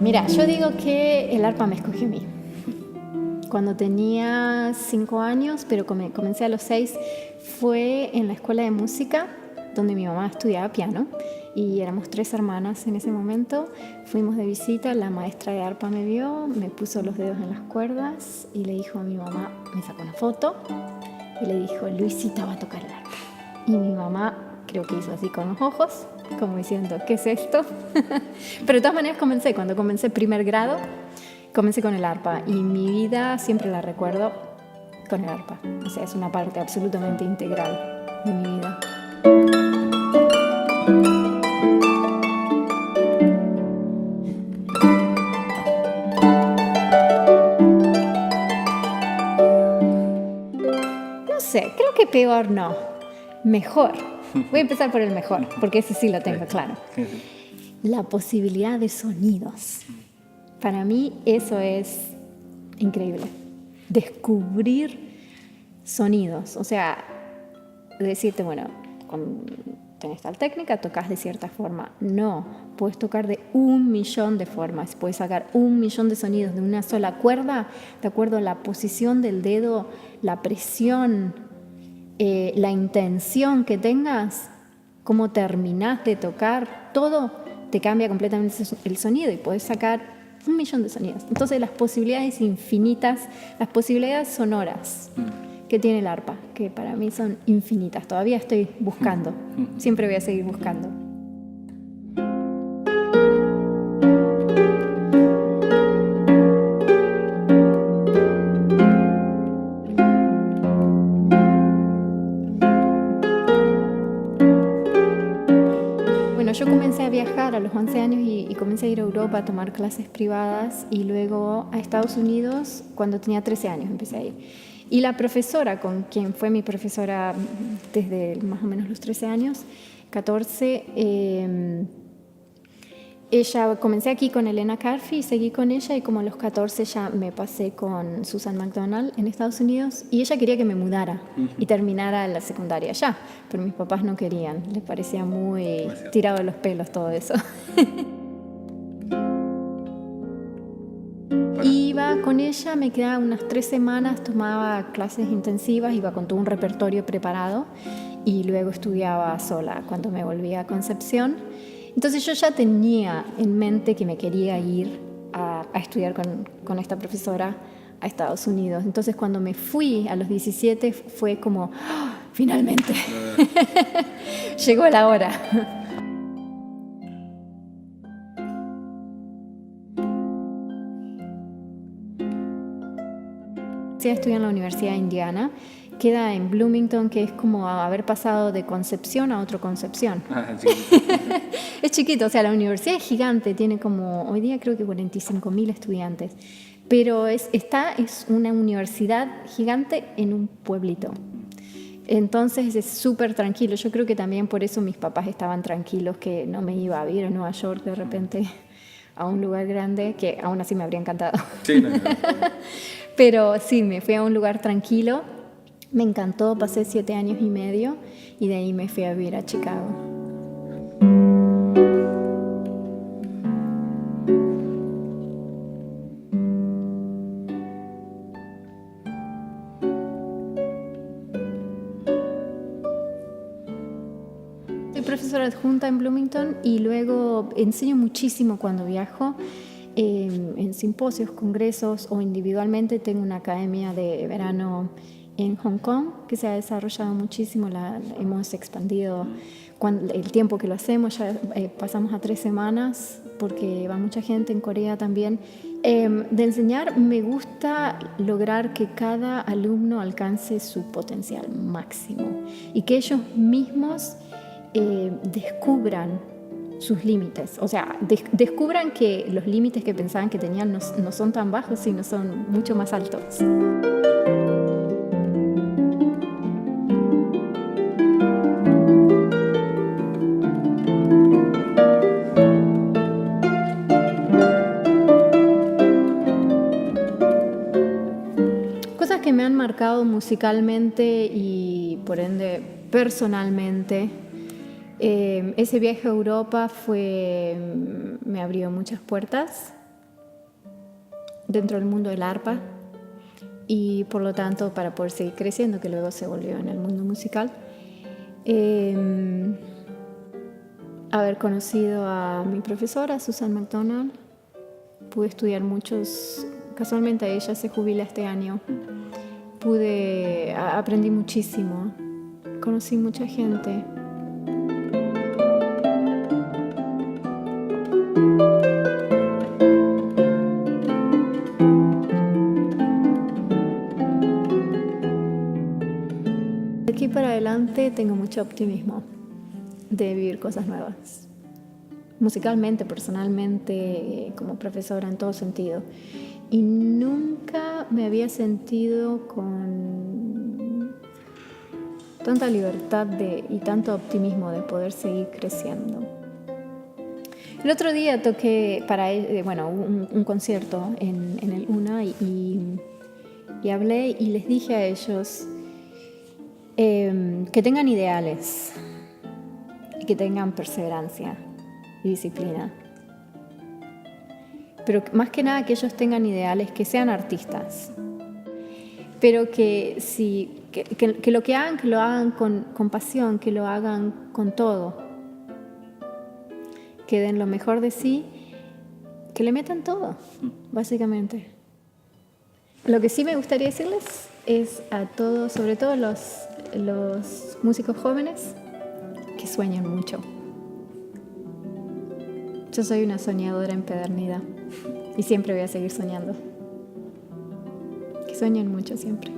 Mira, yo digo que el arpa me escogió a mí. Cuando tenía 5 años, pero comencé a los 6, fue en la escuela de música donde mi mamá estudiaba piano y éramos 3 hermanas en ese momento. Fuimos de visita, la maestra de arpa me vio, me puso los dedos en las cuerdas y le dijo a mi mamá, me sacó una foto y le dijo, Luisita va a tocar el arpa. Y mi mamá creo que hizo así con los ojos, como diciendo, ¿qué es esto? Pero de todas maneras cuando comencé primer grado, comencé con el arpa y mi vida siempre la recuerdo con el arpa. O sea, es una parte absolutamente integral de mi vida. No sé, creo que peor no, mejor. Voy a empezar por el mejor, porque ese sí lo tengo claro. La posibilidad de sonidos. Para mí eso es increíble. Descubrir sonidos. O sea, decirte, bueno, cuando tenés tal técnica, tocas de cierta forma. No, puedes tocar de 1.000.000 de formas. Puedes sacar 1.000.000 de sonidos de una sola cuerda, de acuerdo a la posición del dedo, la presión, la intención que tengas, cómo terminás de tocar, todo te cambia completamente el sonido y puedes sacar 1.000.000 de sonidos. Entonces las posibilidades infinitas, las posibilidades sonoras que tiene el arpa, que para mí son infinitas. Todavía estoy buscando, siempre voy a seguir buscando. Yo comencé a viajar a los 11 años y comencé a ir a Europa a tomar clases privadas y luego a Estados Unidos cuando tenía 13 años empecé a ir. Y la profesora con quien fue mi profesora desde más o menos los 13 años, 14, ella, comencé aquí con Elena Carfi y seguí con ella y como a los 14 ya me pasé con Susan McDonald en Estados Unidos y ella quería que me mudara y terminara la secundaria allá, pero mis papás no querían, les parecía muy tirado de los pelos todo eso. Iba con ella, me quedaba unas 3 semanas, tomaba clases intensivas, iba con todo un repertorio preparado y luego estudiaba sola cuando me volvía a Concepción. Entonces yo ya tenía en mente que me quería ir a estudiar con esta profesora a Estados Unidos. Entonces cuando me fui a los 17 fue como, ¡oh, finalmente! Llegó la hora. Estudié en la Universidad de Indiana, queda en Bloomington, que es como haber pasado de Concepción a otro Concepción. Es chiquito, o sea, la universidad es gigante, tiene como, hoy día creo que 45.000 estudiantes, pero es una universidad gigante en un pueblito. Entonces es súper tranquilo. Yo creo que también por eso mis papás estaban tranquilos, que no me iba a ir a Nueva York de repente a un lugar grande, que aún así me habría encantado. Sí, no. Pero sí, me fui a un lugar tranquilo, me encantó, pasé 7 años y medio y de ahí me fui a vivir a Chicago. Soy profesora adjunta en Bloomington y luego enseño muchísimo cuando viajo. En simposios, congresos o individualmente tengo una academia de verano en Hong Kong que se ha desarrollado muchísimo, hemos expandido el tiempo que lo hacemos, ya pasamos a 3 semanas porque va mucha gente, en Corea también. De enseñar me gusta lograr que cada alumno alcance su potencial máximo y que ellos mismos descubran sus límites, o sea, descubran que los límites que pensaban que tenían no son tan bajos, sino son mucho más altos. marcado musicalmente y por ende personalmente. Ese viaje a Europa me abrió muchas puertas dentro del mundo del arpa y por lo tanto para poder seguir creciendo, que luego se volvió en el mundo musical. Haber conocido a mi profesora, Susan McDonald, pude estudiar casualmente ella se jubila este año, aprendí muchísimo, conocí mucha gente. De aquí para adelante tengo mucho optimismo de vivir cosas nuevas. Musicalmente, personalmente, como profesora en todo sentido. Y nunca me había sentido con tanta libertad y tanto optimismo de poder seguir creciendo. El otro día toqué un concierto en el UNA y hablé y les dije a ellos que tengan ideales y que tengan perseverancia y disciplina. Pero más que nada que ellos tengan ideales, que sean artistas. Pero que lo que hagan con pasión, que lo hagan con todo. Que den lo mejor de sí, que le metan todo, básicamente. Lo que sí me gustaría decirles es a todos, sobre todo los músicos jóvenes, que sueñen mucho. Yo soy una soñadora empedernida y siempre voy a seguir soñando. Que sueñen mucho siempre.